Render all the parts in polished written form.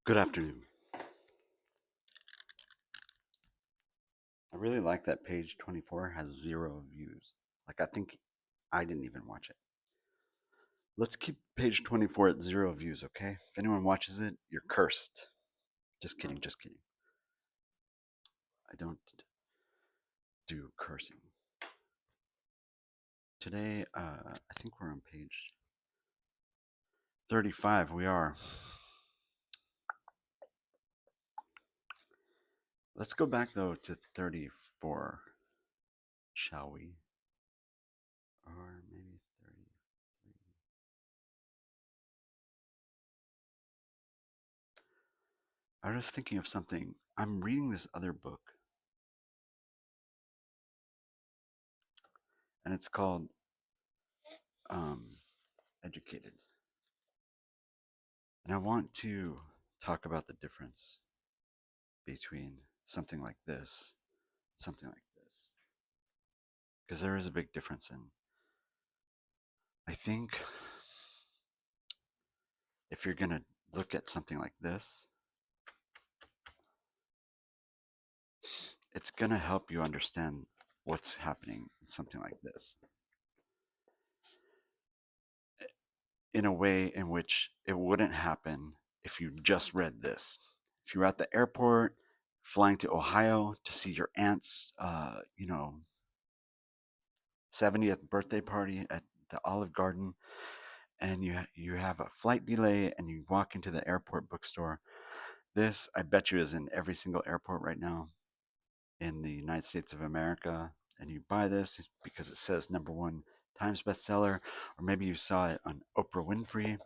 Good afternoon. I really like that page 24 has 0 views. Like, I think I didn't even watch it. Let's keep page 24 at 0 views, okay? If anyone watches it, you're cursed. Just kidding, just kidding. I don't do cursing. Today, I think we're on page 35. We are. Let's go back, though, to 34, shall we? Or maybe 33. I was thinking of something. I'm reading this other book, and it's called Educated. And I want to talk about the difference between something like this, something like this, because there is a big difference. And I think if you're going to look at something like this, it's going to help you understand what's happening in something like this in a way in which it wouldn't happen if you just read this. If you were at the airport flying to Ohio to see your aunt's, 70th birthday party at the Olive Garden, and you have a flight delay and you walk into the airport bookstore. This, I bet you, is in every single airport right now in the United States of America. And you buy this because it says #1 Times bestseller, or maybe you saw it on Oprah Winfrey. And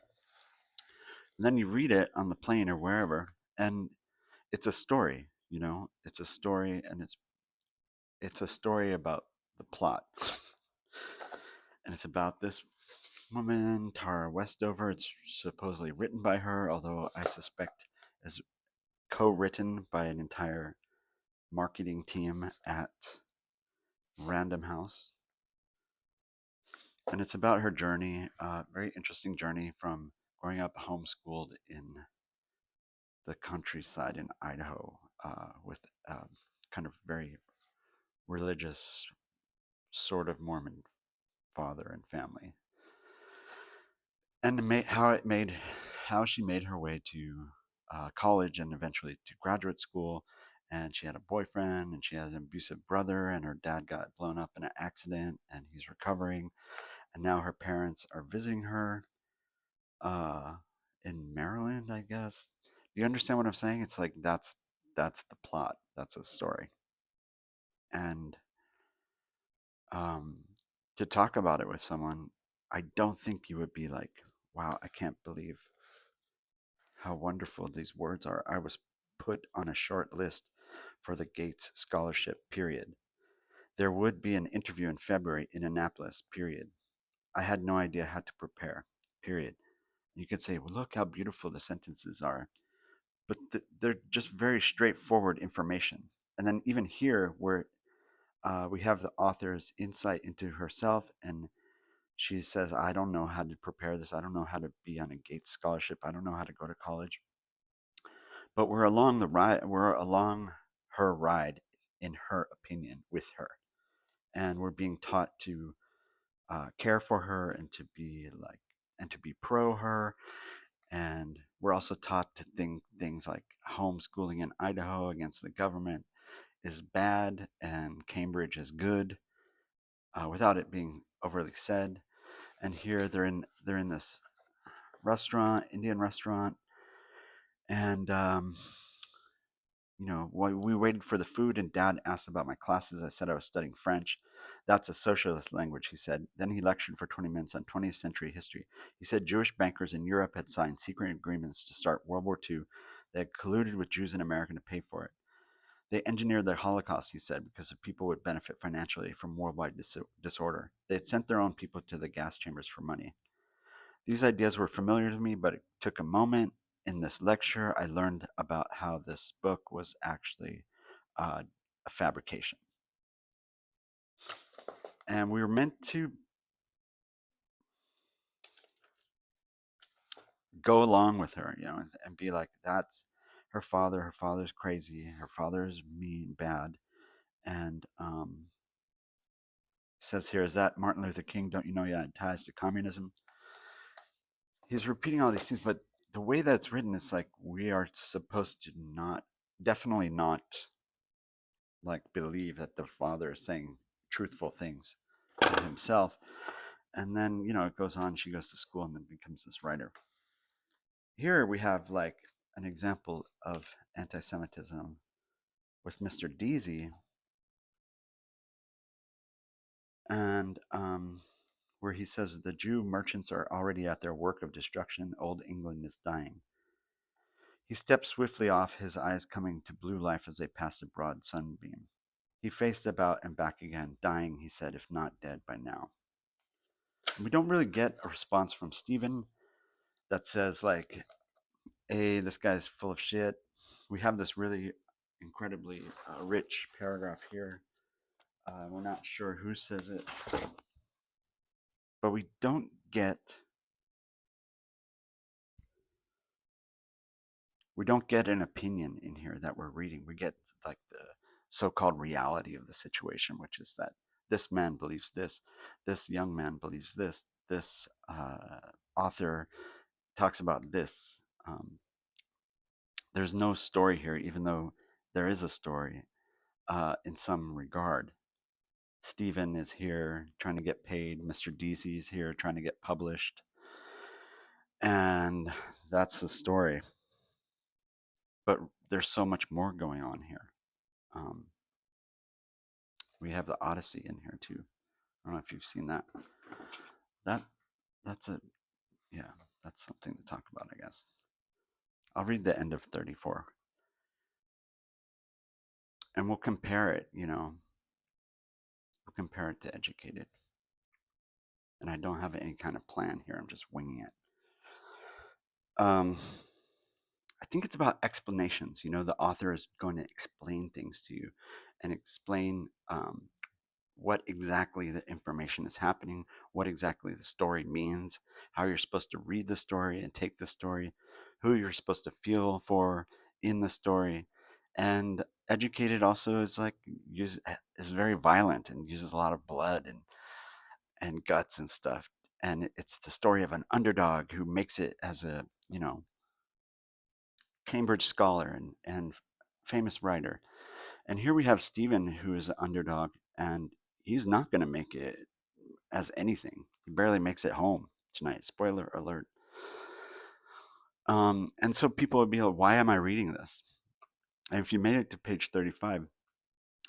then you read it on the plane or wherever, and it's a story. It's a story, and it's a story about the plot, and it's about this woman, Tara Westover. It's supposedly written by her, although I suspect is co-written by an entire marketing team at Random House. And it's about her journey, very interesting journey from growing up homeschooled in the countryside in Idaho with kind of very religious, sort of Mormon father and family, and how she made her way to college and eventually to graduate school. And she had a boyfriend, and she has an abusive brother, and her dad got blown up in an accident, and he's recovering. And now her parents are visiting her uh, in Maryland, I guess. Do you understand what I'm saying? It's like that's the plot. That's a story, and um, to talk about it with someone, I don't think you would be like, "Wow, I can't believe how wonderful these words are. I was put on a short list for the Gates Scholarship, period. There would be an interview in February in Annapolis, period. I had no idea how to prepare, period." You could say, well, look how beautiful the sentences are, but they're just very straightforward information. And then even here, where we have the author's insight into herself, and she says, I don't know how to prepare this. I don't know how to be on a Gates Scholarship. I don't know how to go to college. But we're along the ride. We're along her ride, in her opinion, with her, and we're being taught to care for her and to be like and to be pro her. And we're also taught to think things like homeschooling in Idaho against the government is bad and Cambridge is good, without it being overly said. And here they're in this restaurant, Indian restaurant, and while we waited for the food, and Dad asked about my classes, I said I was studying French. That's a socialist language, he said. Then he lectured for 20 minutes on 20th century history. He said Jewish bankers in Europe had signed secret agreements to start World War II. They had colluded with Jews in America to pay for it. They engineered the Holocaust, he said, because the people would benefit financially from worldwide disorder. They had sent their own people to the gas chambers for money. These ideas were familiar to me, but it took a moment. In this lecture, I learned about how this book was actually a fabrication. And we were meant to go along with her, and be like, her father's crazy, her father's mean, bad, and says here, is that Martin Luther King? Don't you know he had ties to communism? He's repeating all these things, but the way that it's written, it's like we are supposed to not, definitely not, like believe that the father is saying truthful things to himself. And then, it goes on. She goes to school and then becomes this writer. Here we have like an example of anti Semitism with Mr. Deasy, and where he says the Jew merchants are already at their work of destruction. Old England is dying. He stepped swiftly off, his eyes coming to blue life as they passed a broad sunbeam. He faced about and back again. Dying, he said, if not dead by now. We don't really get a response from Stephen that says, like, hey, this guy's full of shit. We have this really incredibly rich paragraph here. We're not sure who says it, but we don't get an opinion in here that we're reading. We get like the so-called reality of the situation, which is that this man believes this young man believes this author talks about this. There's no story here, even though there is a story in some regard. Stephen is here trying to get paid. Mr. Deasy's here trying to get published. And that's the story. But there's so much more going on here. Um, we have the Odyssey in here too. I don't know if you've seen that. That that's a yeah, that's something to talk about, I guess. I'll read the end of 34. And we'll compare it, we'll compare it to Educated. And I don't have any kind of plan here. I'm just winging it. I think it's about explanations. The author is going to explain things to you and explain what exactly the information is happening, what exactly the story means, how you're supposed to read the story and take the story, who you're supposed to feel for in the story. And Educated also is very violent and uses a lot of blood and guts and stuff. And it's the story of an underdog who makes it as a Cambridge scholar and famous writer. And here we have Stephen, who is an underdog, and he's not going to make it as anything. He barely makes it home tonight. Spoiler alert. And so people would be like, why am I reading this? And if you made it to page 35,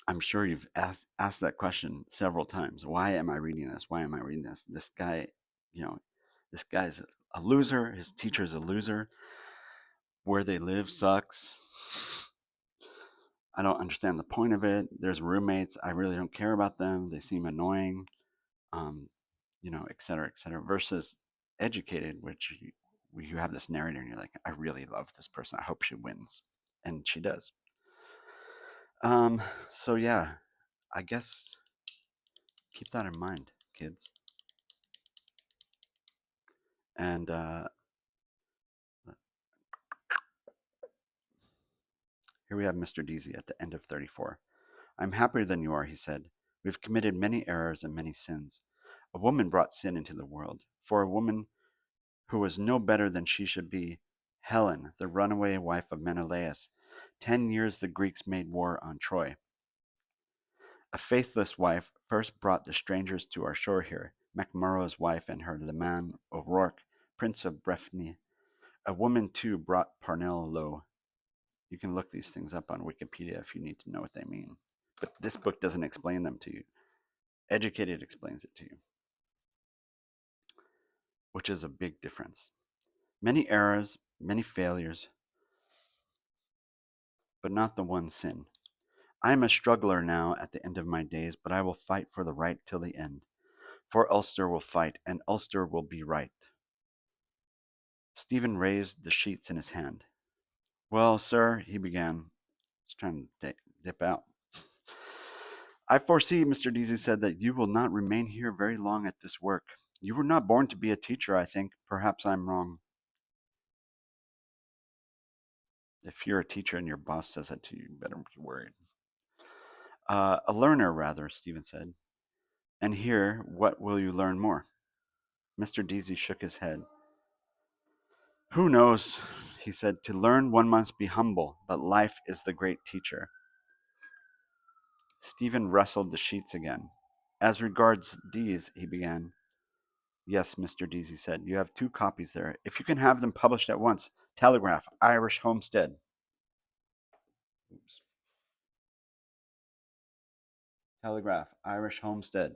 I'm sure you've asked that question several times. Why am I reading this? Why am I reading this? This guy, you know, this guy's a loser. His teacher's a loser. Where they live sucks. I don't understand the point of it. There's roommates. I really don't care about them. They seem annoying, um, et cetera, et cetera. Versus Educated, which you have this narrator and you're like, I really love this person. I hope she wins. And she does. So, yeah, I guess keep that in mind, kids. And here we have Mr. Deasy at the end of 34. I'm happier than you are, he said. We've committed many errors and many sins. A woman brought sin into the world. For a woman who was no better than she should be, Helen, the runaway wife of Menelaus. 10 years the Greeks made war on Troy. A faithless wife first brought the strangers to our shore here, MacMurrough's wife and her leman O'Rourke, prince of Breffni. A woman too brought Parnell low. You can look these things up on Wikipedia if you need to know what they mean. But this book doesn't explain them to you. Educated explains it to you, which is a big difference. Many errors, many failures, but not the one sin. I am a struggler now at the end of my days, but I will fight for the right till the end. For Ulster will fight, and Ulster will be right. Stephen raised the sheets in his hand. Well, sir, he began. He's trying to dip out. I foresee, Mr. Deasy said, that you will not remain here very long at this work. You were not born to be a teacher, I think. Perhaps I'm wrong. If you're a teacher and your boss says that to you, you better be worried. A learner, rather, Stephen said. And here, what will you learn more? Mr. Deasy shook his head. Who knows? He said. To learn, one must be humble, but life is the great teacher. Stephen rustled the sheets again. As regards these, he began. Yes, Mr. Deasy said. You have 2 copies there. If you can have them published at once, telegraph, Irish Homestead. Oops. Telegraph, Irish Homestead.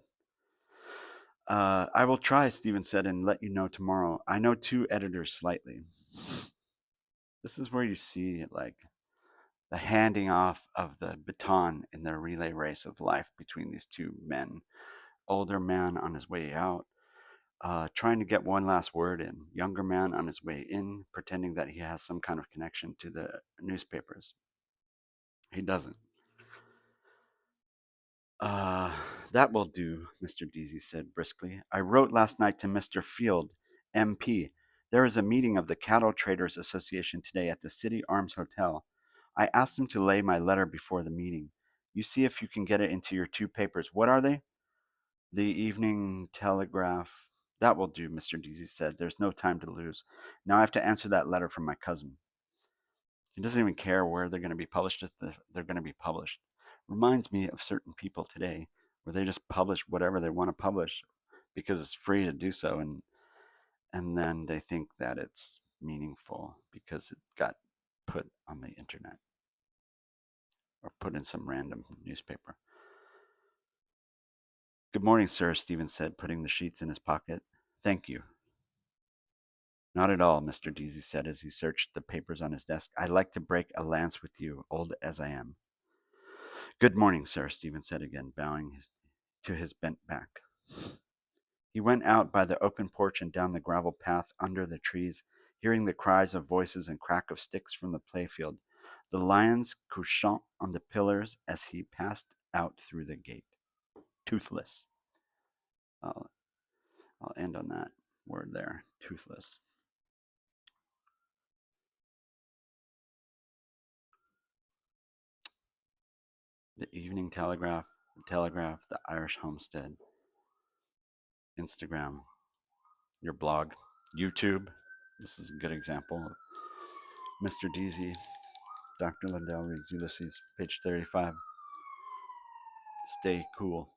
I will try, Stephen said, and let you know tomorrow. I know 2 editors slightly. This is where you see like the handing off of the baton in the relay race of life between these 2 men. Older man on his way out, trying to get one last word in. Younger man on his way in, pretending that he has some kind of connection to the newspapers. He doesn't. Uh, that will do, Mr. Deasy said briskly. I wrote last night to Mr. Field, MP. There is a meeting of the Cattle Traders Association today at the City Arms Hotel. I asked him to lay my letter before the meeting. You see if you can get it into your 2 papers. What are they? The Evening Telegraph. That will do, Mr. Deasy said. There's no time to lose. Now I have to answer that letter from my cousin. He doesn't even care where they're going to be published if they're going to be published. Reminds me of certain people today where they just publish whatever they want to publish because it's free to do so, and then they think that it's meaningful because it got put on the internet or put in some random newspaper. Good morning, sir, Stephen said, putting the sheets in his pocket. Thank you. Not at all, Mr. Deasy said as he searched the papers on his desk. I'd like to break a lance with you, old as I am. Good morning, sir, Stephen said again, bowing to his bent back. He went out by the open porch and down the gravel path under the trees, hearing the cries of voices and crack of sticks from the playfield, the lions couchant on the pillars as he passed out through the gate. Toothless. I'll, I'll end on that word there, toothless. The Evening Telegraph, the Telegraph, the Irish Homestead, Instagram, your blog, YouTube. This is a good example. Mr. Deasy, Dr. Lundell reads Ulysses, page 35. Stay cool.